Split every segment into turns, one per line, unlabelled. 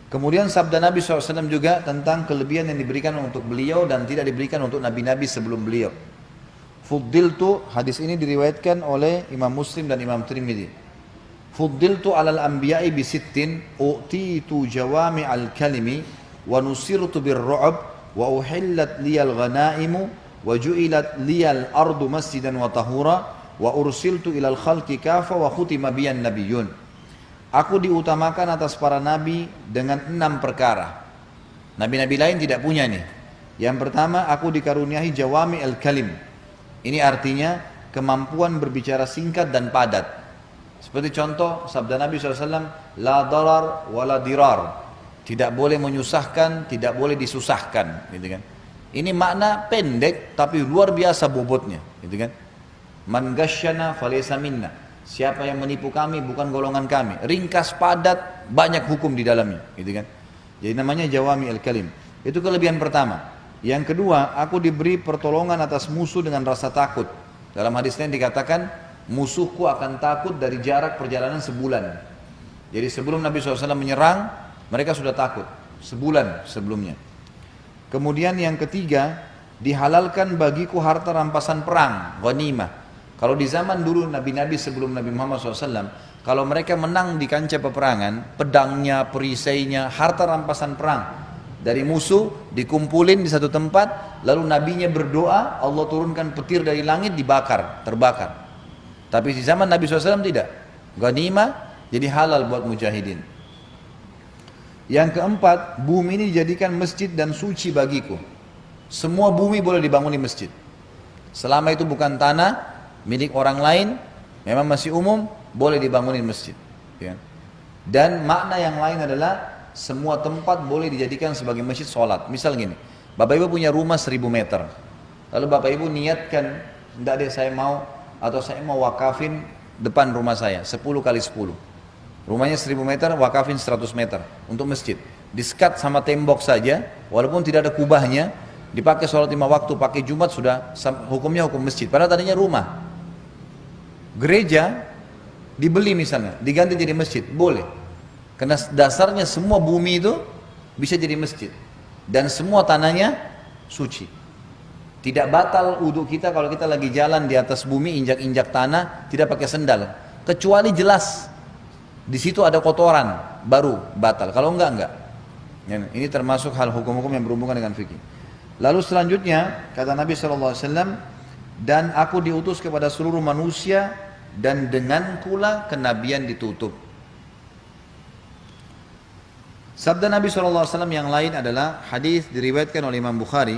Kemudian sabda Nabi SAW juga tentang kelebihan yang diberikan untuk beliau dan tidak diberikan untuk nabi-nabi sebelum beliau. Fuddiltu, hadis ini diriwayatkan oleh Imam Muslim dan Imam Tirmidzi. Fuddiltu alal anbiya'i bisittin, u'titu jawami al-kalimi, wa nusirtu birru'ab, wa uhillat liyal ghanaimu, wa ju'ilat liyal ardu masjidan wa tahura, wa ursiltu ilal khalqi kafa, wa khutima biyan nabiyyun. Aku diutamakan atas para nabi dengan 6 perkara. Nabi-nabi lain tidak punya nih. Yang pertama, aku dikaruniai jawami al-kalim. Ini artinya kemampuan berbicara singkat dan padat. Seperti contoh sabda Nabi SAW, la darar wa la dirar. Tidak boleh menyusahkan, tidak boleh disusahkan, gitu kan. Ini makna pendek tapi luar biasa bobotnya, gitu kan. Man ghasyana falaysa minna. Siapa yang menipu kami bukan golongan kami. Ringkas, padat, banyak hukum di dalamnya, gitu kan. Jadi namanya jawami al-kalim. Itu kelebihan pertama. Yang kedua, aku diberi pertolongan atas musuh dengan rasa takut. Dalam hadis lain dikatakan, musuhku akan takut dari jarak perjalanan sebulan. Jadi sebelum Nabi SAW menyerang, mereka sudah takut. Sebulan sebelumnya. Kemudian yang ketiga, dihalalkan bagiku harta rampasan perang, ghanimah. Kalau di zaman dulu nabi-nabi sebelum Nabi Muhammad SAW, kalau mereka menang di kancah peperangan, pedangnya, perisainya, harta rampasan perang dari musuh dikumpulin di satu tempat, lalu nabinya berdoa, Allah turunkan petir dari langit dibakar, terbakar. Tapi di zaman Nabi SAW tidak. Ghanimah jadi halal buat mujahidin. Yang keempat, bumi ini dijadikan masjid dan suci bagiku. Semua bumi boleh dibangun di masjid. Selama itu bukan tanah milik orang lain, memang masih umum, boleh dibangunin masjid, ya. Dan makna yang lain adalah semua tempat boleh dijadikan sebagai masjid sholat. Misal gini, Bapak Ibu punya rumah 1000 meter, lalu Bapak Ibu niatkan, enggak deh saya mau, atau saya mau wakafin depan rumah saya 10 kali 10. Rumahnya 1000 meter, wakafin 100 meter untuk masjid. Disekat sama tembok saja, walaupun tidak ada kubahnya, dipakai sholat 5 waktu, pakai Jumat sudah hukumnya hukum masjid. Padahal tadinya rumah. Gereja dibeli misalnya, diganti jadi masjid, boleh. Karena dasarnya semua bumi itu bisa jadi masjid. Dan semua tanahnya suci. Tidak batal wudhu kita kalau kita lagi jalan di atas bumi, injak-injak tanah, tidak pakai sendal. Kecuali jelas di situ ada kotoran, baru batal. Kalau enggak. Ini termasuk hal hukum-hukum yang berhubungan dengan fikih. Lalu selanjutnya, kata Nabi SAW, dan aku diutus kepada seluruh manusia dan dengan pula kenabian ditutup. Sabda Nabi SAW yang lain adalah hadis diriwayatkan oleh Imam Bukhari.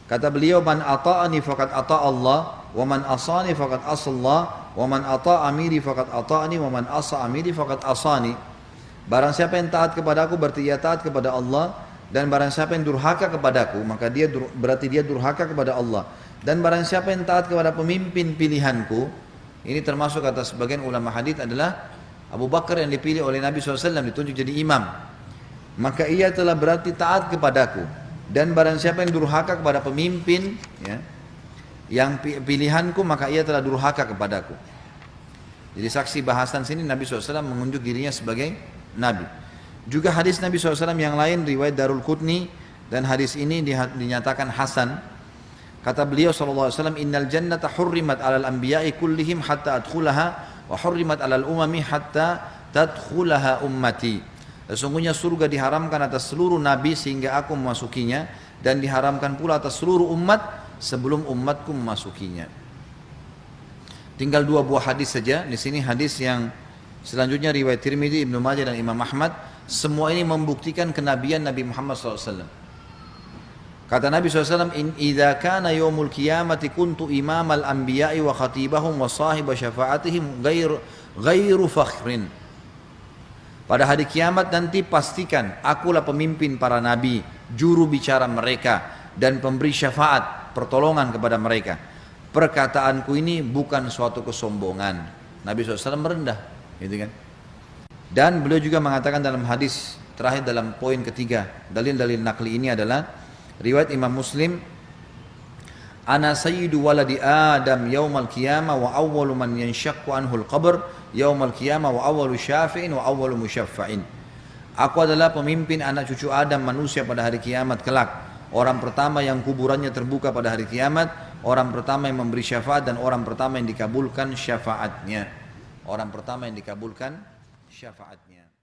Kata beliau, man ata'ani faqad ata' Allah, wa man asani faqad asallah, wa man ata' amiri faqad ata'ani, wa man asa amiri faqad asani. Barang siapa yang taat kepadaku berarti ia taat kepada Allah, dan barang siapa yang durhaka kepadaku maka berarti dia durhaka kepada Allah. Dan barang siapa yang taat kepada pemimpin pilihanku, ini termasuk kata sebagian ulama hadis adalah Abu Bakar yang dipilih oleh Nabi SAW ditunjuk jadi imam, maka ia telah berarti taat kepadaku. Dan barang siapa yang durhaka kepada pemimpin, ya, yang pilihanku, maka ia telah durhaka kepadaku. Jadi saksi bahasan sini Nabi SAW mengunjuk dirinya sebagai Nabi. Juga hadis Nabi SAW yang lain riwayat Darul Qutni, dan hadis ini dinyatakan hasan. Kata beliau SAW, innal jannata hurrimat alal anbiya'i kullihim hatta adkhulaha, wa hurrimat alal umami hatta tadkhulaha ummati. Sesungguhnya surga diharamkan atas seluruh nabi sehingga aku memasukinya, dan diharamkan pula atas seluruh umat sebelum umatku memasukinya. Tinggal 2 buah hadis saja. Di sini hadis yang selanjutnya riwayat Tirmidzi, Ibnu Majah dan Imam Ahmad. Semua ini membuktikan kenabian Nabi Muhammad SAW. Kata Nabi SAW, in idza kana yaumul qiyamati kuntu imamal anbiya'i wa khatibahum wa sahiba syafa'atihim ghairu fakhrin. Pada hari kiamat nanti pastikan akulah pemimpin para nabi, juru bicara mereka, dan pemberi syafaat, pertolongan kepada mereka. Perkataanku ini bukan suatu kesombongan. Nabi SAW merendah, gitu kan? Dan beliau juga mengatakan dalam hadis terakhir dalam poin ketiga, dalil-dalil nakli ini adalah riwayat Imam Muslim, ana sayyidu waladi Adam yaumal qiyamah wa awwalu man yanshaqqu anhul qabr yaumal qiyamah wa awwalu syafi'in wa awwalu musyaffa'in. Aku adalah pemimpin anak cucu Adam manusia pada hari kiamat kelak. Orang pertama yang kuburannya terbuka pada hari kiamat, orang pertama yang memberi syafaat dan orang pertama yang dikabulkan syafaatnya. Orang pertama yang dikabulkan syafaatnya.